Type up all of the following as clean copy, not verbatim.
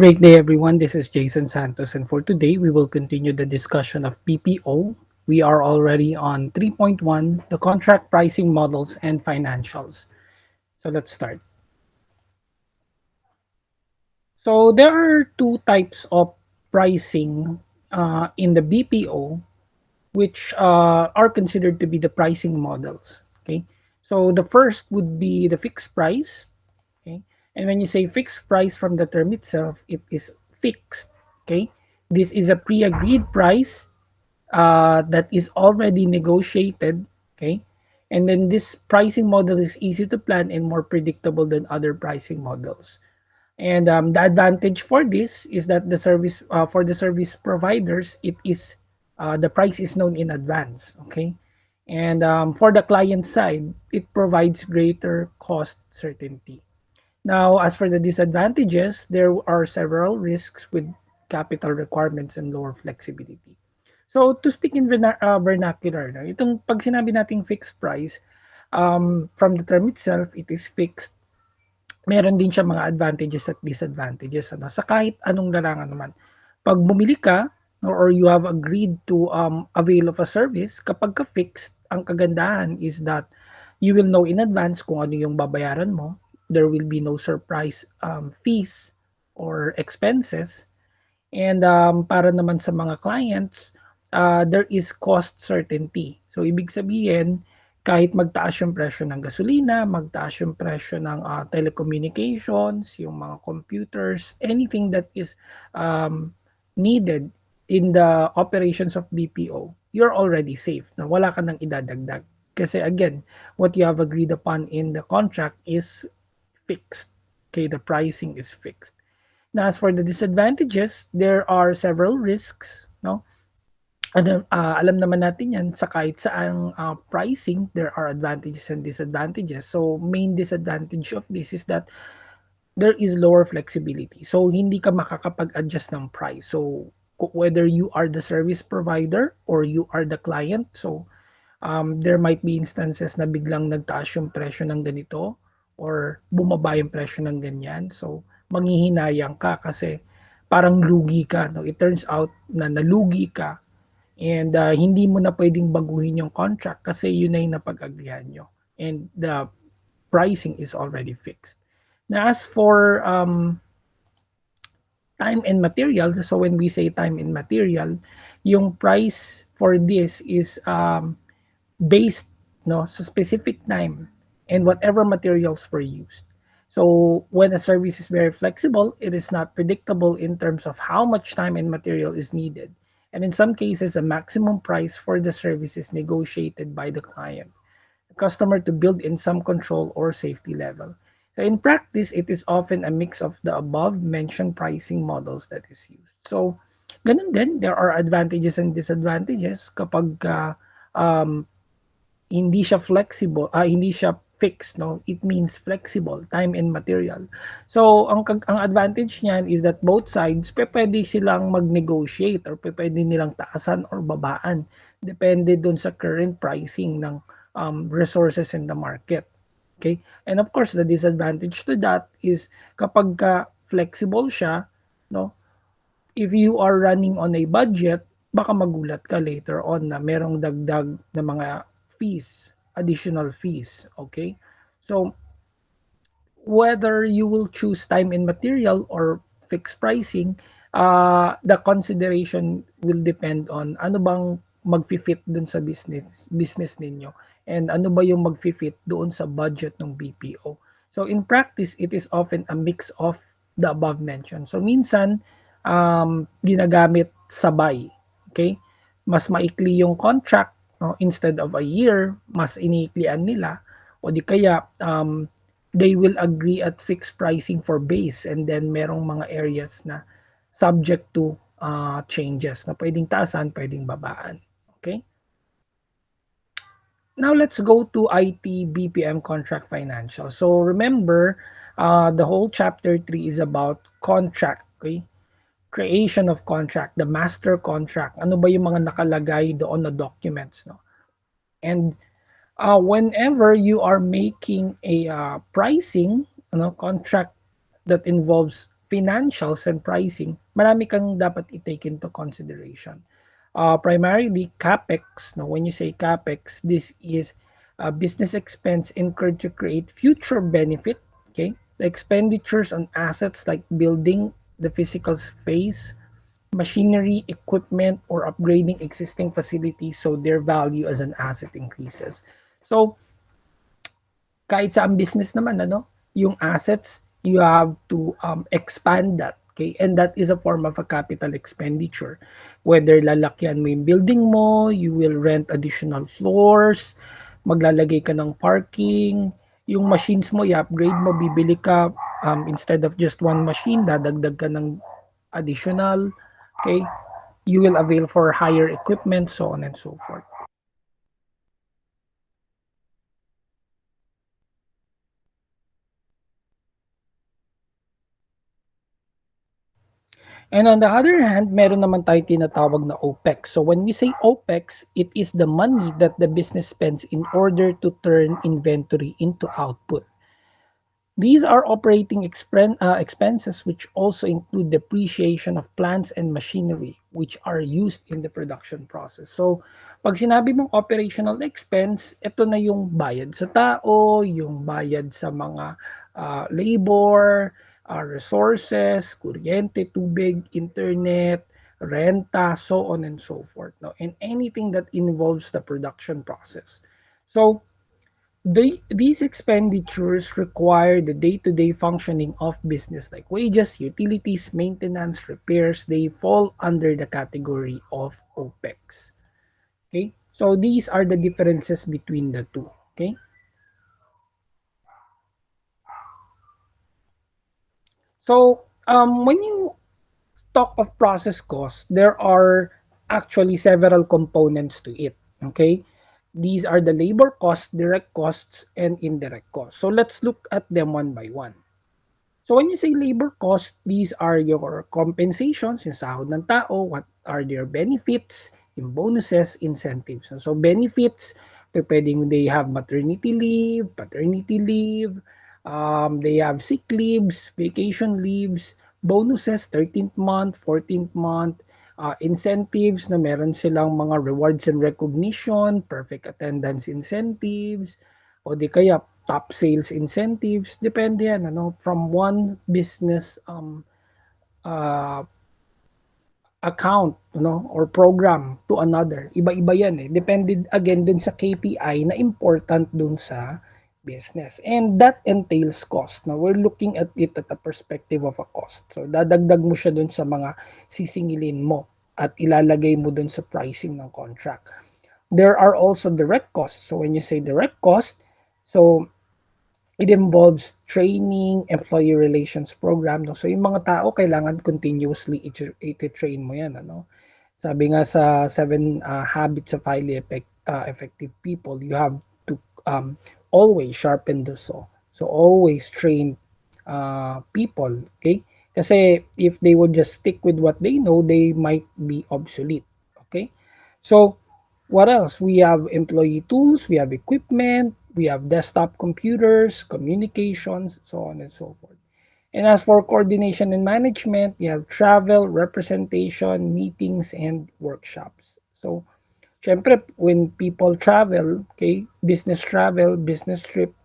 Great day, everyone. This is Jason Santos, and for today, we will continue the discussion of BPO. We are already on 3.1, the contract pricing models and financials. So let's start. So there are two types of pricing in the BPO, which are considered to be the pricing models. Okay, so the first would be the fixed price. Okay, and when you say fixed price from the term itself, it is fixed. Okay, this is a pre-agreed price that is already negotiated. Okay, and then this pricing model is easy to plan and more predictable than other pricing models. And the advantage for this is that the service for the service providers, it is the price is known in advance. Okay, and for the client side, it provides greater cost certainty. Now, as for the disadvantages, there are several risks with capital requirements and lower flexibility. So, to speak in vernacular, no, itong pag sinabi nating fixed price, from the term itself, it is fixed. Meron din siya mga advantages at disadvantages, ano, sa kahit anong larangan naman. Pag bumili ka, no, or you have agreed to avail of a service, kapag ka fixed, ang kagandahan is that you will know in advance kung ano yung babayaran mo. There will be no surprise fees or expenses. And para naman sa mga clients, there is cost certainty. So ibig sabihin, kahit magtaas yung presyo ng gasolina, magtaas yung presyo ng telecommunications, yung mga computers, anything that is needed in the operations of BPO, you're already safe. No? Wala ka nang idadagdag. Kasi again, what you have agreed upon in the contract is fixed. Okay, the pricing is fixed. Now, as for the disadvantages, there are several risks, no? Ano, alam naman natin yan sa kahit saang pricing, there are advantages and disadvantages. So, main disadvantage of this is that there is lower flexibility. So, hindi ka makakapag-adjust ng price. So, whether you are the service provider or you are the client, so there might be instances na biglang nagtaas yung presyo ng ganito or bumaba yung presyo ng ganyan. So, manghihinayang ka kasi parang lugi ka. No? It turns out na nalugi ka and hindi mo na pwedeng baguhin yung contract kasi yun na yung napag-agrihan nyo. And the pricing is already fixed. Now, as for time and material, so when we say time and material, yung price for this is based, no, sa specific time and whatever materials were used. So when a service is very flexible, it is not predictable in terms of how much time and material is needed. And in some cases, a maximum price for the service is negotiated by the client, the customer, to build in some control or safety level. So in practice, it is often a mix of the above mentioned pricing models that is used. So ganun din, there are advantages and disadvantages kapag um, hindi siya flexible, hindi siya fixed, no? It means flexible, time and material. So, ang advantage niyan is that both sides pwede silang mag-negotiate or pwede nilang taasan or babaan. Depende dun sa current pricing ng resources in the market. Okay? And of course, the disadvantage to that is kapag flexible siya, no? If you are running on a budget, baka magulat ka later on na merong dagdag na mga fees, additional fees, okay? So, whether you will choose time and material or fixed pricing, the consideration will depend on ano bang magfi-fit dun sa business ninyo and ano ba yung magfi-fit doon sa budget ng BPO. So in practice, it is often a mix of the above mentioned. So minsan ginagamit sabay, okay? Mas maikli yung contract, no? Instead of a year, mas iniiklian nila o di kaya they will agree at fixed pricing for base and then merong mga areas na subject to changes na pwedeng taasan, pwedeng babaan. Okay? Now let's go to IT BPM contract financial. So remember, the whole chapter 3 is about contract. Okay? Creation of contract, the master contract. Ano ba yung mga nakalagay doon na documents, no? And whenever you are making a pricing, contract that involves financials and pricing, marami kang dapat i-take into consideration. Primarily, CapEx. No, when you say CapEx, this is a business expense incurred to create future benefit. Okay, the expenditures on assets like building the physical space, machinery, equipment, or upgrading existing facilities so their value as an asset increases. So, kahit sa business naman, ano, yung assets, you have to expand that. Okay? And that is a form of a capital expenditure. Whether lalakyan mo yung building mo, you will rent additional floors, maglalagay ka ng parking, yung machines mo, i-upgrade mo, bibili ka, instead of just one machine, dadagdag ka ng additional. Okay? You will avail for higher equipment, so on and so forth. And on the other hand, meron naman tayo tinatawag na OPEX. So when we say OPEX, it is the money that the business spends in order to turn inventory into output. These are operating expenses which also include depreciation of plants and machinery which are used in the production process. So, pag sinabi mong operational expense, ito na yung bayad sa tao, yung bayad sa mga labor, resources, kuryente, tubig, internet, renta, so on and so forth. No? And anything that involves the production process. So, these expenditures require the day-to-day functioning of business like wages, utilities, maintenance, repairs. They fall under the category of OPEX. Okay, so these are the differences between the two. Okay, so when you talk of process cost, there are actually several components to it. Okay, these are the labor costs, direct costs, and indirect costs. So let's look at them one by one. So when you say labor cost, these are your compensations, yung sahod ng tao, what are their benefits, yung bonuses, incentives. So benefits, pwedeng they have maternity leave, paternity leave, they have sick leaves, vacation leaves, bonuses, 13th month, 14th month, incentives na meron silang mga rewards and recognition, perfect attendance incentives, o di kaya top sales incentives, depende yan, ano, from one business uh, account, no, or program to another. Iba-iba yan eh. Depende again dun sa KPI na important dun sa business. And that entails cost. Now, we're looking at it at the perspective of a cost. So, dadagdag mo siya dun sa mga sisingilin mo at ilalagay mo dun sa pricing ng contract. There are also direct costs. So, when you say direct cost, so it involves training, employee relations program. No? So yung mga tao, kailangan continuously i-train mo yan. Ano? Sabi nga sa 7 habits of highly effective people, you have to always sharpen the saw. So always train people. Okay? Kasi if they would just stick with what they know, they might be obsolete. Okay? So what else? We have employee tools, we have equipment, we have desktop computers, communications, so on and so forth. And as for coordination and management, you have travel, representation, meetings, and workshops. So, syempre, when people travel, okay, business trip,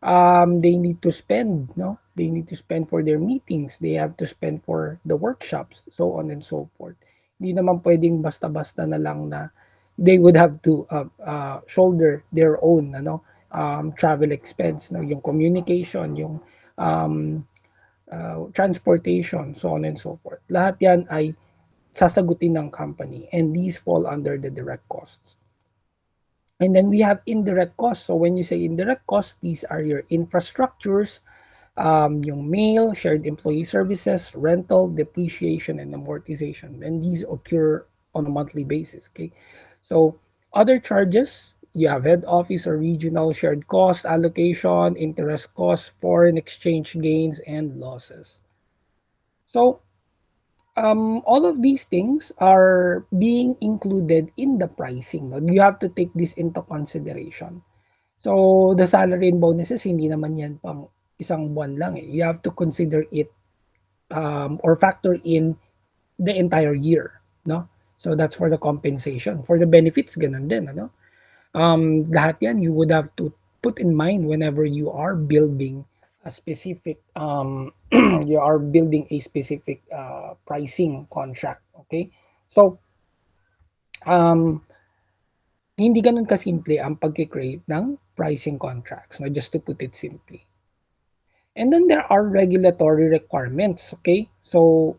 they need to spend, no? They need to spend for their meetings. They have to spend for the workshops, so on and so forth. Hindi naman pwedeng basta-basta na lang na they would have to shoulder their own travel expense, no? Yung communication, yung um, transportation, so on and so forth. Lahat yan ay sasagutin ng company and these fall under the direct costs. And then we have indirect costs. So when you say indirect costs, these are your infrastructures, yung mail, shared employee services, rental, depreciation, and amortization. And these occur on a monthly basis. Okay. So other charges, you have head office or regional shared cost allocation, interest costs, foreign exchange gains, and losses. So all of these things are being included in the pricing. No? You have to take this into consideration. So, the salary and bonuses, hindi naman yan pang isang buwan lang eh. You have to consider it or factor in the entire year, no? So that's for the compensation. For the benefits, ganun din, ano? Lahat yan you would have to put in mind whenever you are building a specific you are building a specific pricing contract, okay? So um, hindi ganun kasimple ang pagki-create ng pricing contracts, no? Just to put it simply. And then there are regulatory requirements, okay? So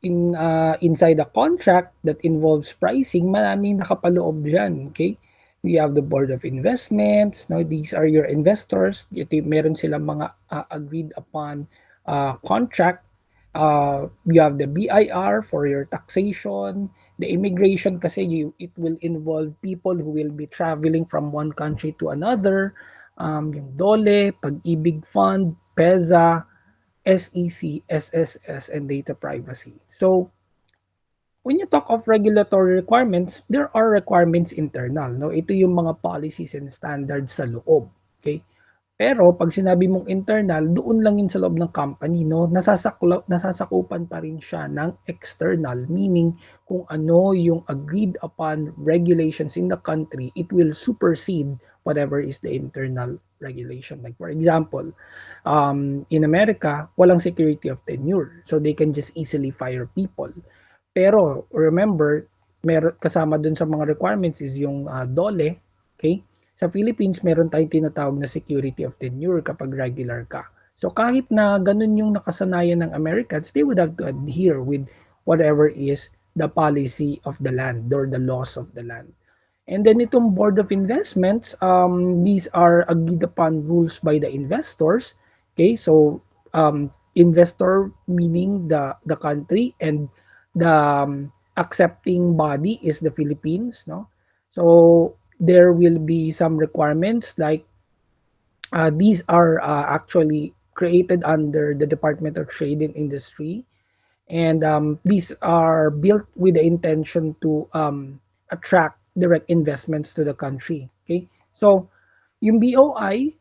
inside a contract that involves pricing, maraming nakapaloob diyan, okay? We have the board of investments, no? These are your investors. Ito, meron silang mga agreed upon contract. You have the BIR for your taxation, the immigration kasi it will involve people who will be traveling from one country to another, yung DOLE, Pag-ibig Fund, PEZA, SEC, SSS, and data privacy. So when you talk of regulatory requirements, there are requirements internal. No? Ito yung mga policies and standards sa loob. Okay? Pero pag sinabi mong internal, doon lang yun sa loob ng company, no? Nasasakupan pa rin siya ng external, meaning kung ano yung agreed upon regulations in the country, it will supersede whatever is the internal regulation. Like for example, in America, walang security of tenure. So they can just easily fire people. Pero remember, meron kasama dun sa mga requirements is yung DOLE, okay? Sa Philippines, meron tayong tinatawag na security of tenure kapag regular ka. So kahit na ganun yung nakasanayan ng Americans, they would have to adhere with whatever is the policy of the land or the laws of the land. And then itong Board of Investments, these are agreed upon rules by the investors. Okay, so investor meaning the country, and the accepting body is the Philippines, no? So there will be some requirements like these are actually created under the Department of Trade and Industry, and these are built with the intention to attract direct investments to the country. Okay, so yung BOI,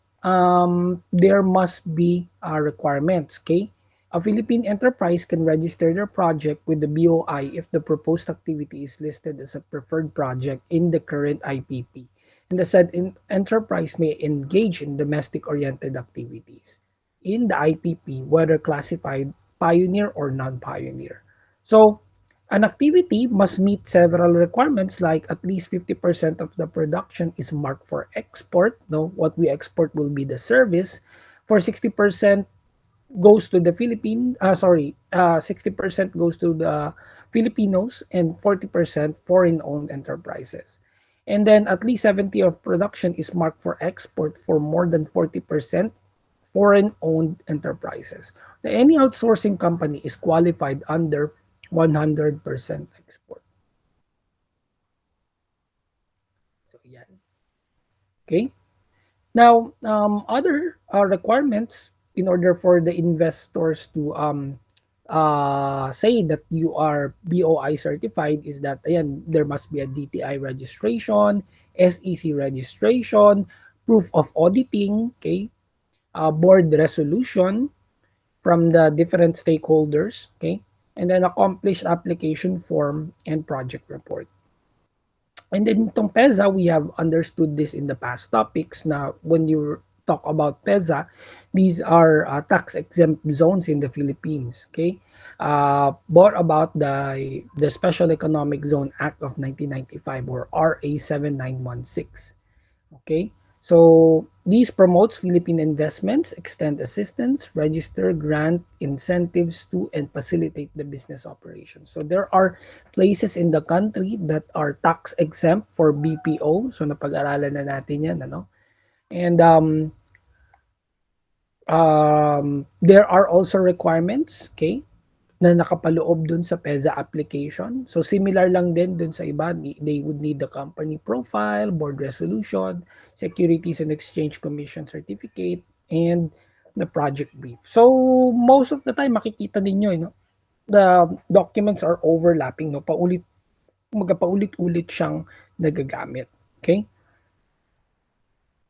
there must be requirements. Okay, a Philippine enterprise can register their project with the BOI if the proposed activity is listed as a preferred project in the current IPP, and the said enterprise may engage in domestic-oriented activities in the IPP, whether classified pioneer or non-pioneer. So, an activity must meet several requirements like at least 50% of the production is marked for export. No, what we export will be the service. For 60% goes to the 60% goes to the Filipinos and 40% foreign-owned enterprises. And then at least 70 of production is marked for export for more than 40% foreign-owned enterprises. Any outsourcing company is qualified under 100% export. So, yan. Okay. Now, other requirements in order for the investors to say that you are BOI certified is that ayan, there must be a DTI registration, SEC registration, proof of auditing, okay, board resolution from the different stakeholders, okay, and then accomplished application form and project report. And then itong PEZA, we have understood this in the past topics na when you talk about PEZA, these are tax exempt zones in the Philippines, okay? Brought about the Special Economic Zone Act of 1995 or RA 7916. Okay, so these promotes Philippine investments, extend assistance, register, grant incentives to, and facilitate the business operations. So there are places in the country that are tax exempt for BPO. So napag-aralan na natin yan, ano? And there are also requirements, okay, na nakapaloob dun sa PEZA application. So similar lang din dun sa iba, they would need the company profile, board resolution, Securities and Exchange Commission certificate, and the project brief. So most of the time makikita ninyo, no, the documents are overlapping, no, paulit-ulit siyang nagagamit. Okay?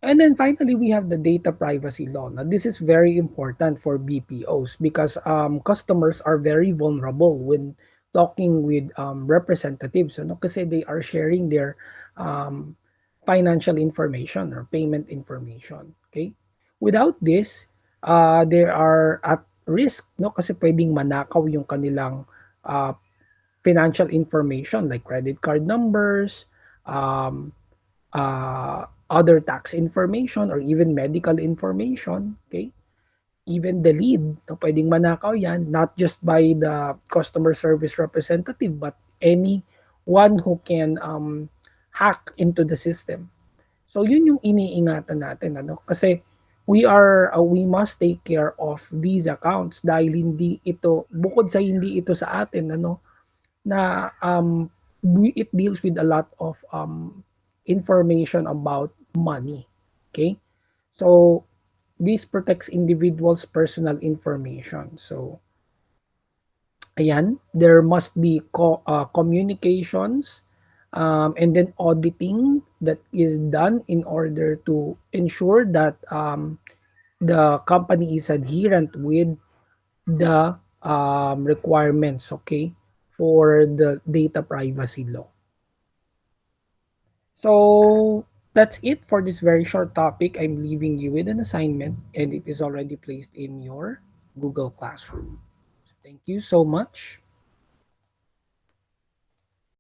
And then finally, we have the data privacy law. Now, this is very important for BPOs because customers are very vulnerable when talking with representatives. Ano? Kasi they are sharing their um, financial information or payment information. Okay? Without this, they are at risk. No? Kasi pwedeng manakaw yung kanilang uh, financial information like credit card numbers, um, other tax information or even medical information, okay? Even the lead, no, pwedeng manakaw yan, not just by the customer service representative, but anyone who can hack into the system. So yun yung iniingatan natin, ano? Kasi we must take care of these accounts dahil hindi ito bukod sa hindi ito sa atin, ano, na it deals with a lot of information about money. Okay? So, this protects individuals' personal information. So, ayan, there must be communications and then auditing that is done in order to ensure that the company is adherent with the requirements, okay, for the data privacy law. So that's it for this very short topic. I'm leaving you with an assignment and it is already placed in your Google Classroom. Thank you so much.